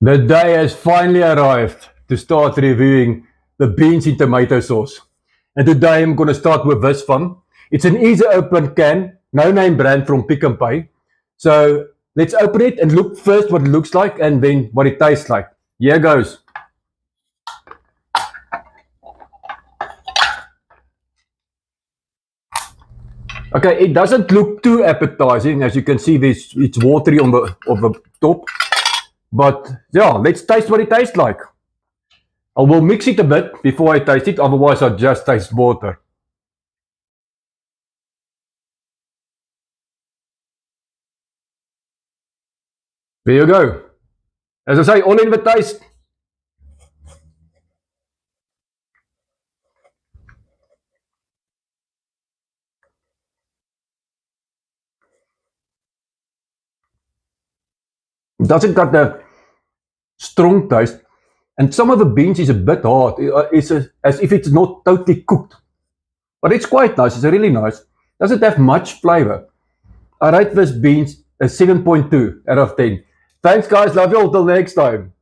The day has finally arrived to start reviewing the beans in tomato sauce. And today I'm going to start with this one. It's an easy open can, no name brand from Pick n Pay. So let's open it and look first what it looks like and then what it tastes like. Here goes. Okay, it doesn't look too appetizing. As you can see, it's watery on the top. But yeah, let's taste what it tastes like. I will mix it a bit before I taste it, otherwise I'll just taste water. There you go. As I say, all in the taste. It doesn't got the strong taste. And some of the beans is a bit hard. It's as if it's not totally cooked. But it's quite nice. It's really nice. Doesn't have much flavor. I rate this beans a 7.2 out of 10. Thanks guys. Love you all till next time.